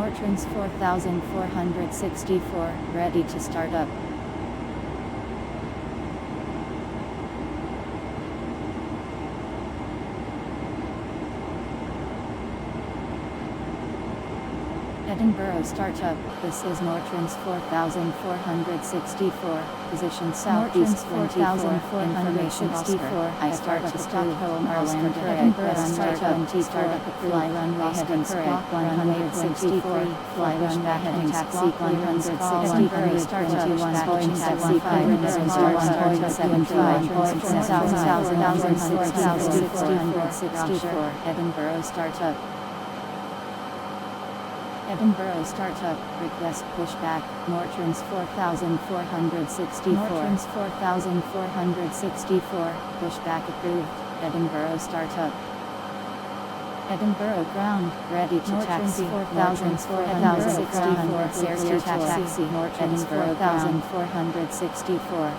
Nortrans 4464, ready to start up. Edinburgh startup. This is Nortrans 4464, position southeast 24, I start to Stockholm, Ireland, Edinburgh startup, fly runway heading squawk 164, fly runway heading taxi 160, startup, Boeing 75, Edinburgh startup. Edinburgh startup, request pushback, Nortrans 4464, pushback approved, Edinburgh startup. Edinburgh ground, ready to taxi, Nortrans 4464, clear to taxi, Nortrans 4464.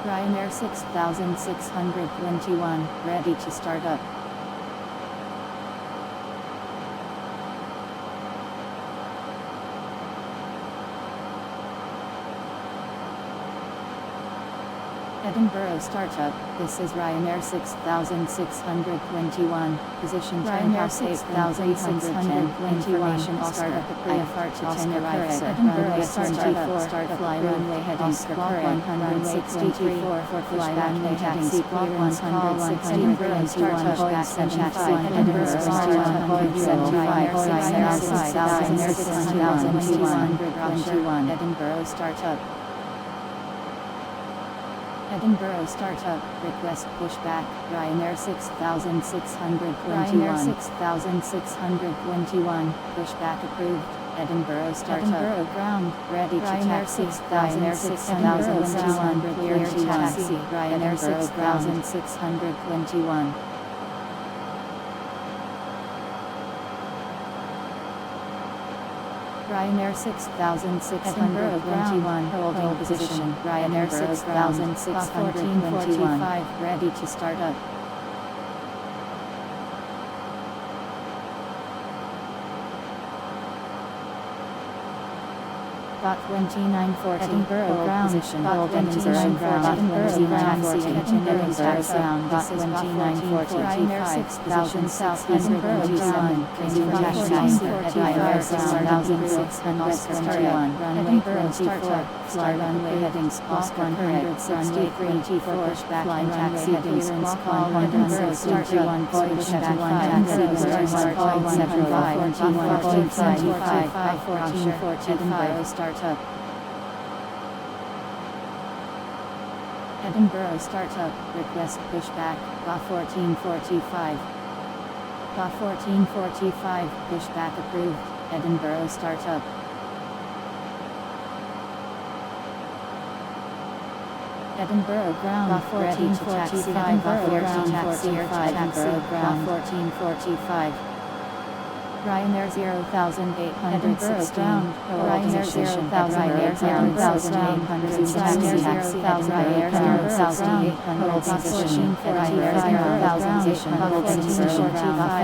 Ryanair 6621, ready to start up. Edinburgh startup, this is Ryanair 6621, position Ryanair 6621, startup IFR to 10 arrives at runway 24, fly runway heading squawk 163, for fly runway taxi squawk 160, Edinburgh startup Boeing 75, Edinburgh startup Boeing 75, Ryanair 6621, Edinburgh startup. Edinburgh startup, request pushback, Ryanair 6621, pushback approved, Edinburgh startup. Edinburgh ground, ready to taxi, Ryanair 6021, clear to taxi, Ryanair 6621. Ryanair 6621, holding position, Ryanair 6645, ready to start up. Got 2940, Edinburgh ground, position, holding position, Edinburgh taxi, Edinburgh ground, got 2940, Ryanair 6621, Ryanair 6621, Edinburgh startup, fly runway heading squawk 163, pushback, fly taxi heading squawk 100, startup, Boeing 71, Edinburgh startup, 1445, startup. Edinburgh startup, request pushback, GA 1445. GA 1445, pushback approved, Edinburgh startup. Edinburgh ground, ready to taxi, Edinburgh ground, 1445, Edinburgh ground, 1445. Ryanair 0816 ground, Ryanair 0800 Ryanair 0800 taxi, Ryanair 0800 position, Ryanair 0800 hold position,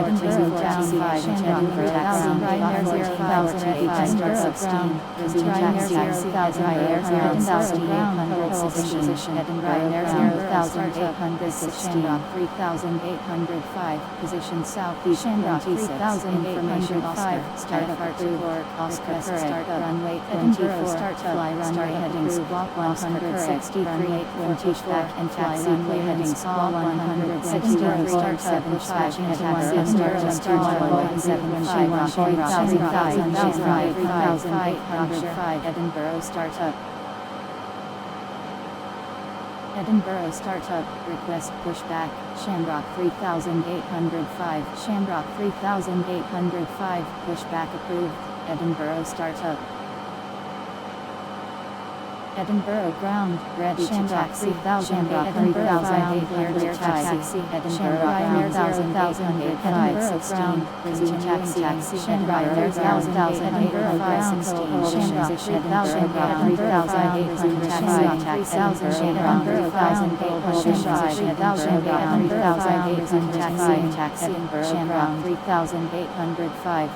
Edinburgh taxi, Edinburgh taxi, Ryanair 0816, resume taxi, Ryanair 0800 hold position, Edinburgh 0860, 3805, position southeast, 3000 information Oscar, start up Artur, Oscar start up runway 24, start fly runway headings, walk 163, runway 20 back and taxi runway headings, all 161, start 7, dispatching at 1, start 2, 7, 3805, Edinburgh start up. Edinburgh Startup, request pushback, Shamrock 3805, Shamrock 3805, pushback approved, Edinburgh Startup. Edinburgh ground, ready to taxi, Shamrock 3805, taxi, Edinburgh Ryanair 0805, ground, resume taxi, Shamrock 3805, Shamrock 3805, resume taxi, Shamrock 3805, resume taxi, Shamrock 3805.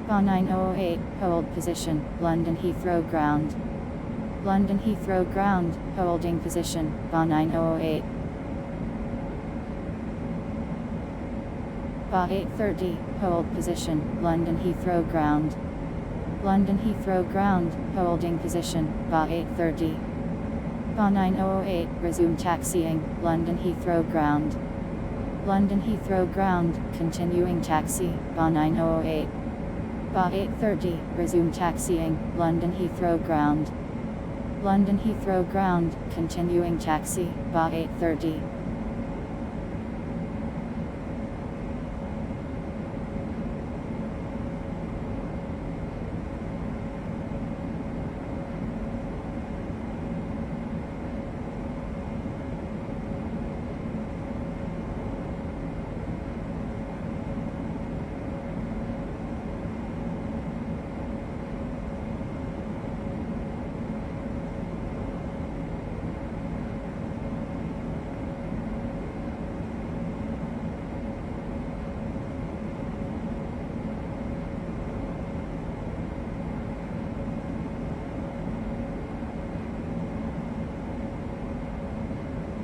BA 908, hold position, London Heathrow ground. London Heathrow ground, holding position, BA 908. BA 830, hold position, London Heathrow ground. London Heathrow ground, holding position, BA 830. BA 908, resume taxiing, London Heathrow ground. London Heathrow ground, continuing taxi, BA 908. BA 830, resume taxiing, London Heathrow ground. London Heathrow ground, continuing taxi, BA 830.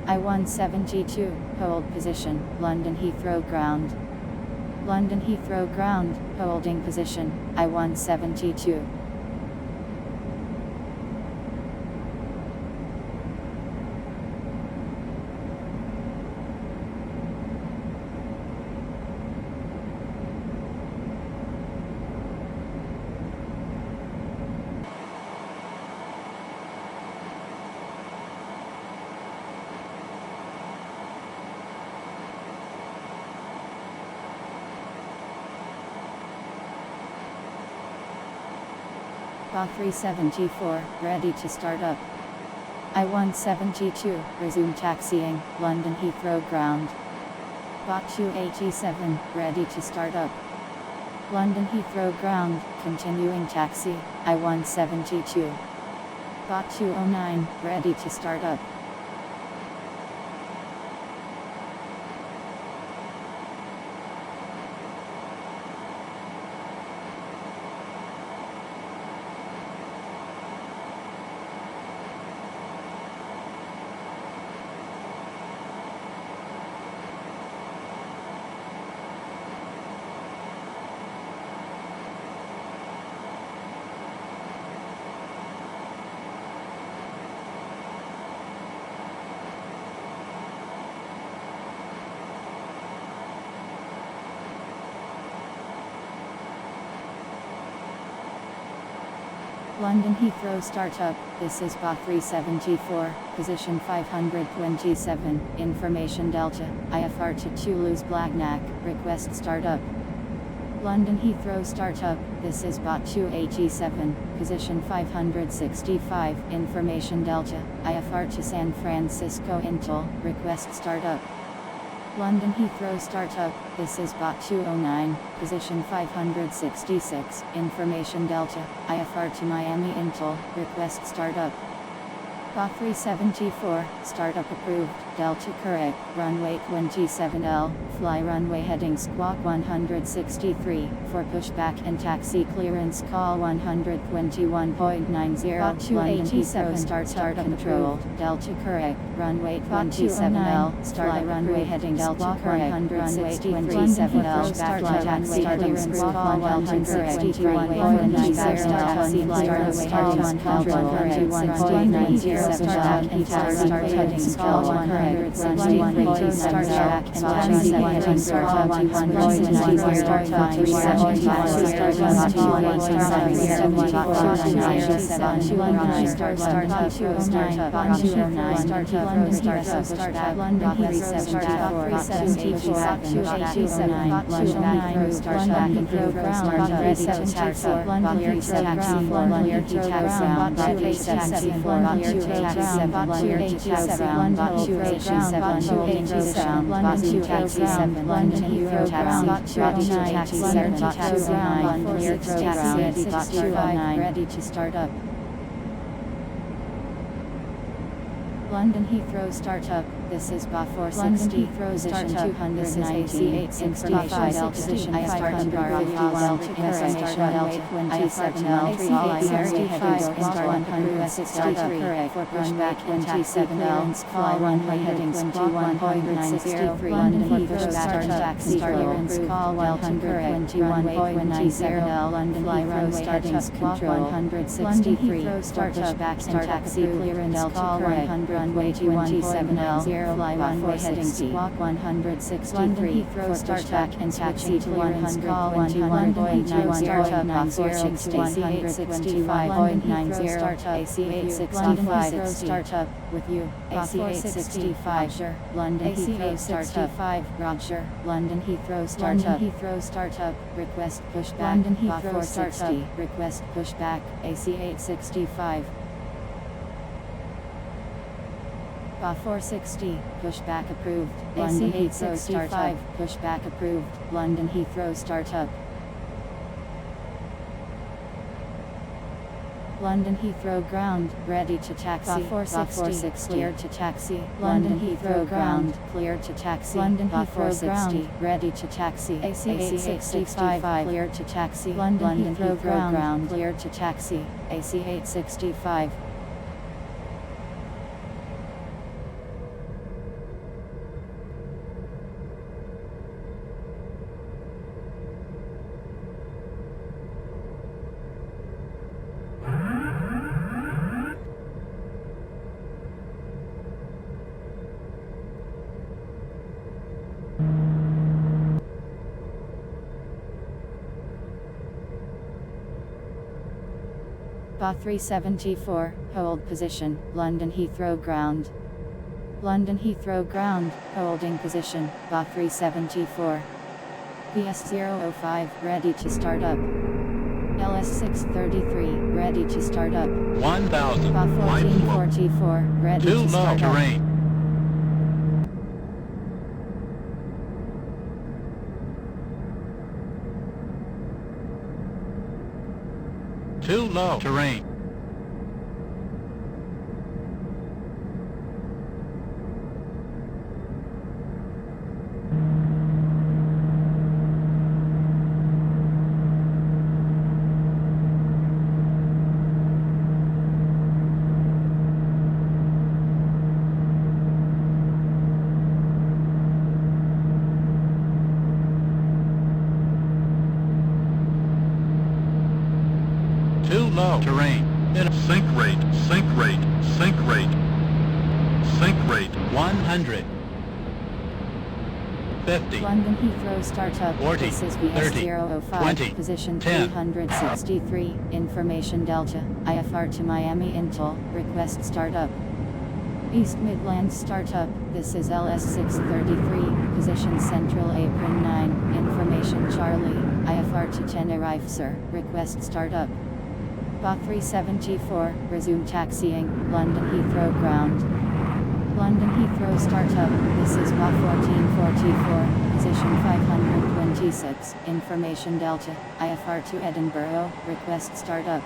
I-17G2, hold position, London Heathrow ground. London Heathrow ground, holding position, I-17G2. BA 374, ready to start up. I-17G2, resume taxiing, London Heathrow ground. BA 287, ready to start up. London Heathrow ground, continuing taxi, I-17G2. BA 209, ready to start up. London Heathrow startup, this is BA 374, position 527, information Delta, IFR to Toulouse Blagnac, request startup. London Heathrow startup, this is BA 287, position 565, information Delta, IFR to San Francisco Intel, request startup. London Heathrow startup, this is BA 209, position 566, information Delta, IFR to Miami Intel, request startup. BA 374, startup approved, Delta correct, runway 27L, fly runway heading squawk 163, for pushback and taxi clearance call 121.90, London Heathrow startup control, Delta correct, runway 27L, fly runway heading squawk 163, pushback taxi clearance call 121.90, taxi clearance call 121.90, start and taxi heading call 121, start back and taxi heading call 121, start ready to start up. London Heathrow startup, this is BA 460, position 298, 65, position IFR 51, information Delta 27L, 365, start 163, for pushback 27L, call runway heading 21.93, London Heathrow start taxi clearance call 121.90, London fly runway heading control 163, start pushback and taxi clearance call 100, runway 27L, fly runway heading squawk 163. London Heathrow start back and taxi to 121.90 startup ACH 165.90 startup ACH startup with you ACH 65 London Heathrow startup Roger London Heathrow startup request pushback London Heathrow startup request pushback ACH 65 460 pushback approved London Heathrow startup pushback approved London Heathrow startup London Heathrow ground ready to taxi 460 cleared to taxi London Heathrow ground cleared to taxi London Heathrow ground ready to taxi ACH 65 cleared to taxi London Heathrow ground cleared to taxi ACH 65 374, hold position, London Heathrow ground. London Heathrow ground, holding position, 374. VS005, ready to start up. LS633, ready to start up. 1000, 1444, ready to start up. Terrain. Too low terrain. Too low terrain. In sink rate, sink rate, sink rate. Sink rate 100. 50. London Heathrow startup. 40. This is 30. VS005. 20. Position 10. 363. Information Delta. IFR to Miami Intel. Request startup. East Midlands startup. This is LS633. Position Central Apron 9. Information Charlie. IFR to Tenerife sir. Request startup. 374, resume taxiing, London Heathrow ground. London Heathrow startup, this is 1444, position 526, information Delta, IFR to Edinburgh, request startup.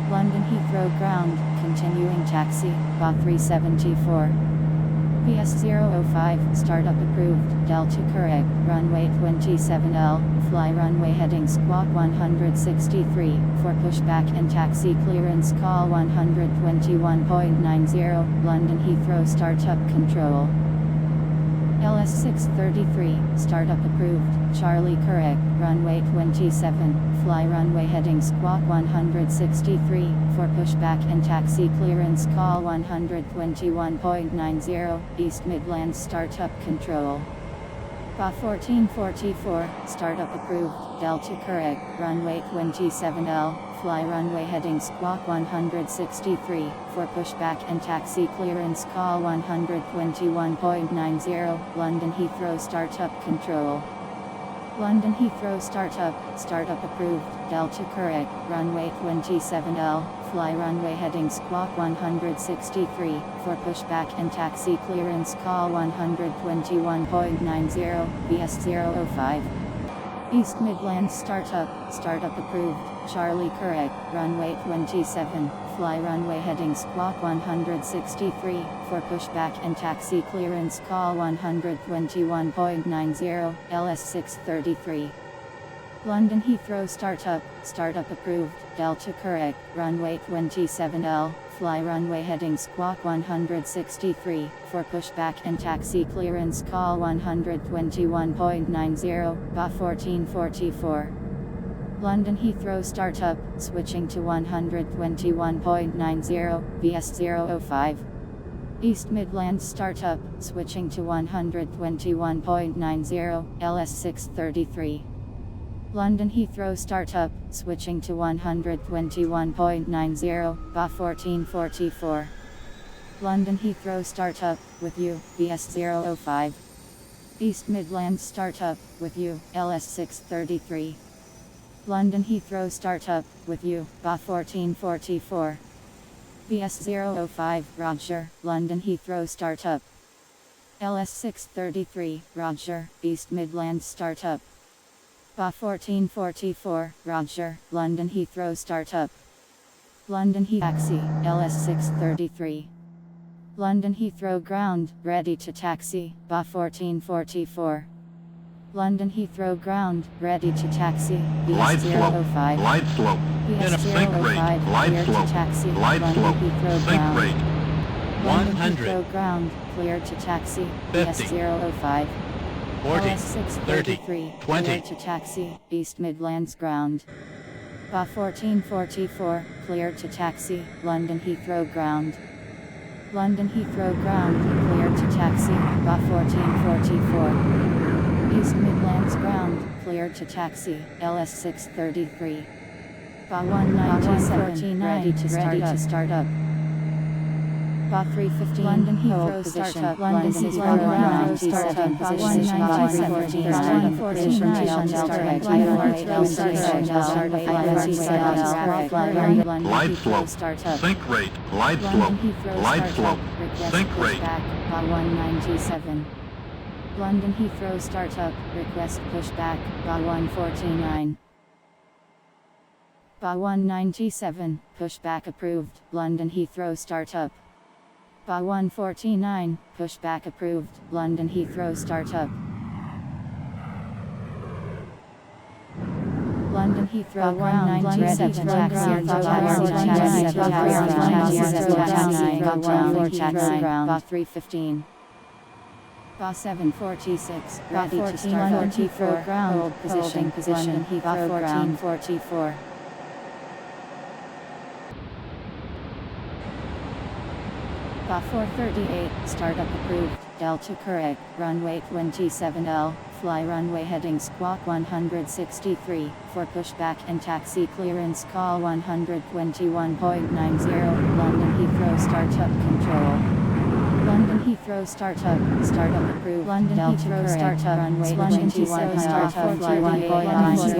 London Heathrow ground, continuing taxi, 374. VS005, startup approved, Delta correct, runway 27L, fly runway heading squawk 163, for pushback and taxi clearance call 121.90, London Heathrow startup control. LS633, startup approved, Charlie correct, runway 27, fly runway heading squawk 163, for pushback and taxi clearance call 121.90, East Midlands startup control. 1444, startup approved, Delta correct, runway 27L, fly runway heading squawk 163, for pushback and taxi clearance call 121.90, London Heathrow startup control. London Heathrow startup approved, Delta correct, runway 27L, fly runway heading squawk 163, for pushback and taxi clearance call 121.90, VS005. East Midlands startup approved, Charlie correct, runway 27, fly runway heading squawk 163, for pushback and taxi clearance call 121.90, LS633. London Heathrow startup approved, Delta correct, runway 27L, fly runway heading squawk 163, for pushback and taxi clearance call 121.90, 1444. London Heathrow startup, switching to 121.90, VS005. East Midlands startup, switching to 121.90, LS633. London Heathrow startup, switching to 121.90, BA 1444. London Heathrow startup, with you, BS005. East Midlands startup, with you, LS633. London Heathrow startup, with you, BA 1444. BS005, Roger, London Heathrow startup. LS633, Roger, East Midlands startup. BA 1444, Roger, London Heathrow startup. London taxi, LS633. London Heathrow ground, ready to taxi, BA 1444. London Heathrow ground, ready to taxi, BS005. Glide slope. In a sink rate. Glide slope. Taxi, Glide London slope. Heathrow Sink ground. rate. London 100. Heathrow ground, clear to taxi, 50. BS005. 40. LS633, 20. clear to taxi, East Midlands ground. BA 1444, clear to taxi, London Heathrow ground. London Heathrow ground, clear to taxi, BA 1444. East Midlands ground, clear to taxi, LS633. BA 197, ready to start up. BA 315, London Heathrow startup, London Heathrow ground, startup, BA 197, Glide slope. Sink rate. Glide slope. Glide slope. Sink rate. BA 197. London Heathrow startup, request pushback, BA 149. BA 197, pushback approved, London Heathrow startup. BA 149, pushback approved, London Heathrow startup. London Heathrow ground, ready to taxi, BA 315. BA 746, ready to start, London Heathrow ground, position, London Heathrow ground, 1444. BA 438, startup approved, Delta correct, runway 27L, fly runway heading squawk 163, for pushback and taxi clearance call 121.90, London Heathrow startup control. London Heathrow startup approved, London Heathrow startup, runway 27 startup, fly 1.90,